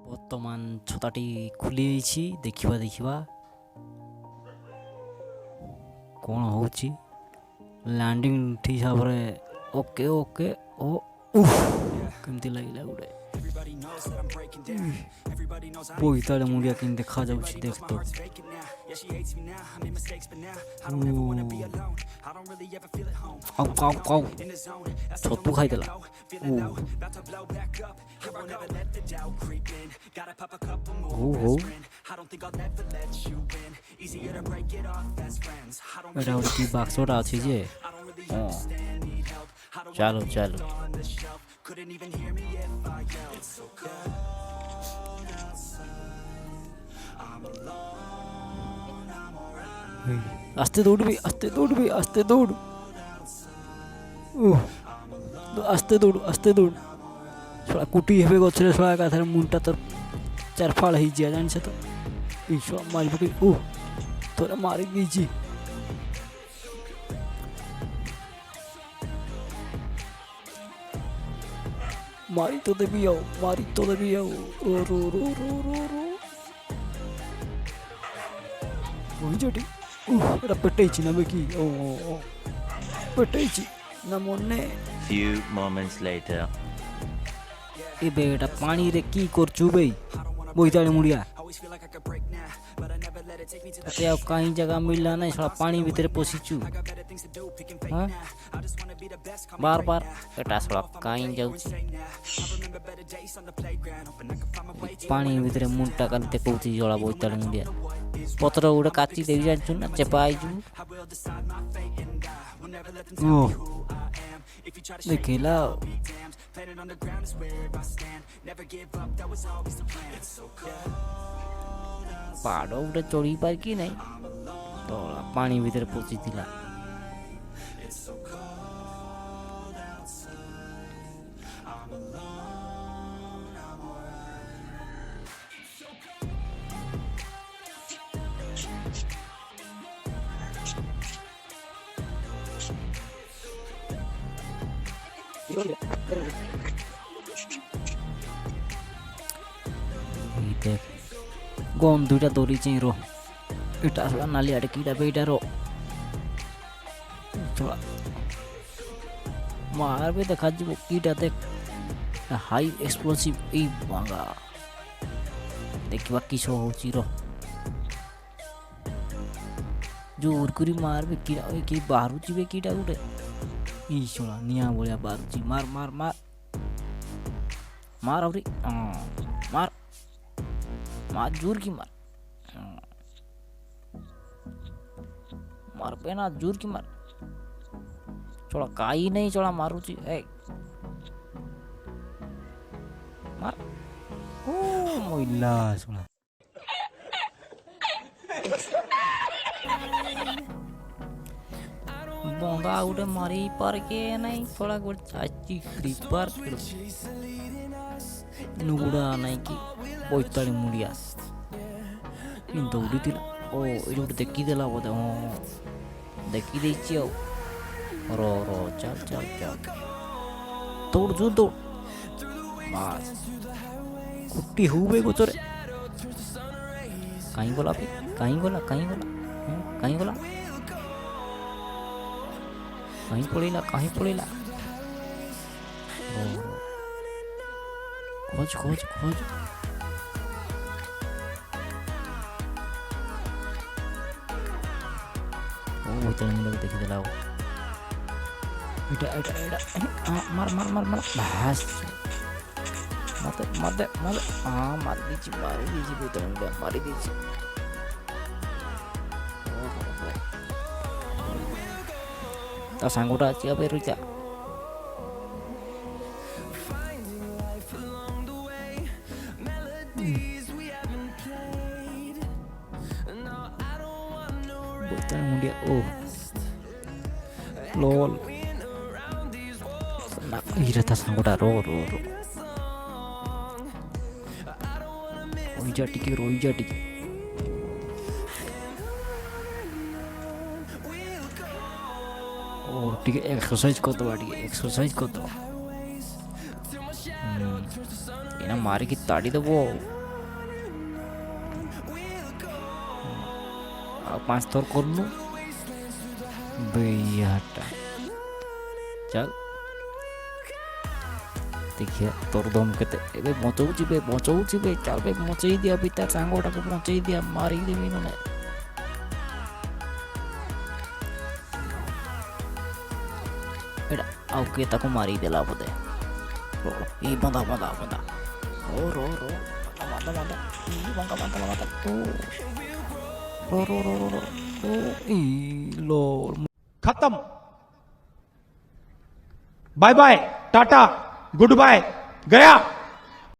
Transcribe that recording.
ବର୍ତ୍ତମାନ ଛତାଟି ଖୋଲି ଯାଇଛି। ଦେଖିବା କ'ଣ ହେଉଛି। ଲ୍ୟାଣ୍ଡିଂ ଠିକ୍ ଭାବରେ ଓକେ ଓ କେମିତି ଲାଗିଲା ଗୋଟେ ବୋଇତାଳୁ ମୁଣ୍ଡିଆ କେମିତି ଦେଖାଯାଉଛି ଦେଖ ତ। ଛତୁ ଖାଇଦେଲା। ଏଇଟା ଗୋଟେ କି ବାକ୍ସଟା ଅଛି ଯେ ଚାଲୁ ଆସ୍ତେ ଦୌଡ଼ିବି ଆସ୍ତେ ଦୌଡ଼ ଆସ୍ତେ ଦୌଡ଼ ଶଳା କୁଟି ହେବେ ଗଛରେ ଶଳା ଏକାଥରେ ମୁଣ୍ଡଟା ତୋର ଚାରଫାଳ ହେଇଯିବା ଜାଣିଛ ତ। ଏଇ ଶଳା ମାରି ପକେଇ ତୋରା ମାରି ଦେଇଛି। ମାରି ତ ଦେବି ଆଉ ରହିଛଟି ଏଟା ପେଟେଇଛି ନା ବେକି ପେଟେଇଛି ନା ମନେ। Few moments later. ଏବେ ଏଟା ପାଣିରେ କି କରୁଛୁ ବେ ବୋଇତାଳୁ ମୁଣ୍ଡିଆ? ତତେ ଆଉ କାହିଁ ଜାଗା ମିଳିଲା ନାହିଁ ଶଳା ପାଣି ଭିତରେ ପଶିଛୁ। ବାର ଏଟା ଶଳା କାହିଁ ଯାଉଛି ପାଣି ଭିତରେ ମୁଣ୍ଡଟା କାଲି ଦେଖଉଛି ଜଳା ବୋଇତାଳୁ ମୁଣ୍ଡିଆ। ପତ୍ର ଗୋଟେ କାଚି ଦେବି ଜାଣିଛୁ ନା ଚେପା ହେଇଯିବୁ। ଦେଖିଲା ପାଡ଼ ଗୋଟେ ଚଢ଼ି ପାରିକି ନାହିଁ ତଳା ପାଣି ଭିତରେ ପଶିଥିଲା। গন দুইটা দৌড়িছে রো এটা আসলে নালি আটে কিটা বেইটা রো মারবে দেখা যাব কিটা দেখ হাই এক্সপ্লোসিভ এই ভাঙা ଦେଖିବା କିସ ହଉଛି ର ଜୋର କରି ମାରବେ କିଟା କି ବାହାରୁଛି ବେ କିଟା ଗୋଟେ ଇ ଶଳା ନିଆଁ ଭଳିଆ ବାହାରୁଛି। ମାର ଆହୁରି ମାର ଜୋର କି ମାର ନା ଜୋର କି ମାର ଚଳା କାଇ ନାହିଁ ଚଳା ମାରୁଛି ମାର ମଇଲା ଶୁଣା ବଙ୍ଗା ଗୋଟେ ମାରି ପାରକେ ନାହିଁ ଥୋଡ଼ା ଗୋଟେ ଚାଚି କ୍ରିପାର ନୁଗୁଡ଼ା ନାହିଁ କି ବୋଇତାଳୁ ମୁଣ୍ଡିଆ ଦୌଡ଼ିଥିଲା ଏଇଠି ଗୋଟେ ଦେଖିଦେଲା ବୋଧେ ଦେଖିଦେଇଛି ଆଉ ଚାଲ ଦୌଡ଼ ଜୋର ଦୌଡ଼ ବାସ୍ କୁଟି ହଉ ବେ ଗଛରେ କାହିଁ ଗଲା କାହିଁ ପଳେଇଲା ଖୋଜ ବୋଇତାଳୁ ମୁଣ୍ଡିଆକୁ ଦେଖିଦେଲା ଆଉ ଏଇଟା ମାର ବାସ୍ ମତେ ମାରି ଦେଇଛି ବୋଇତାଳୁ ମୁଣ୍ଡିଆ ମାରି ଦେଇଛି। ତା ସାଙ୍ଗଟା ଅଛି ଏବେ ରହିଥା ବୋଇତାଳୁ ମୁଣ୍ଡିଆ ଲୋଲ୍ ଏଇଟା ତା ସାଙ୍ଗଟା ରୋ ରହିଯା ଟିକେ ଟିକେ ଏକ୍ସରସାଇଜ କରିଦେବା એના મારી કી તાડી દેવો ଆଉ 5 ଥର କରନୁ ବେୟାଟା ଚାଲ ଦେଖିଆ ତୋର ଦମ କେତେ ଏବେ ବଞ୍ଚଉଛି ବେ ଚାଲ ବେ ବଞ୍ଚେଇ ଦିଆ ବି ତା ସାଙ୍ଗଟାକୁ ବଞ୍ଚେଇ ଦିଆ ମାରିଦେବି ନହେଲେ ଏଇଟା ଆଉ କିଏ ତାକୁ ମାରିଦେଲା ବୋଧେ ଏ ବନ୍ଦା रो खत्म। Bye bye, tata, good bye, गया।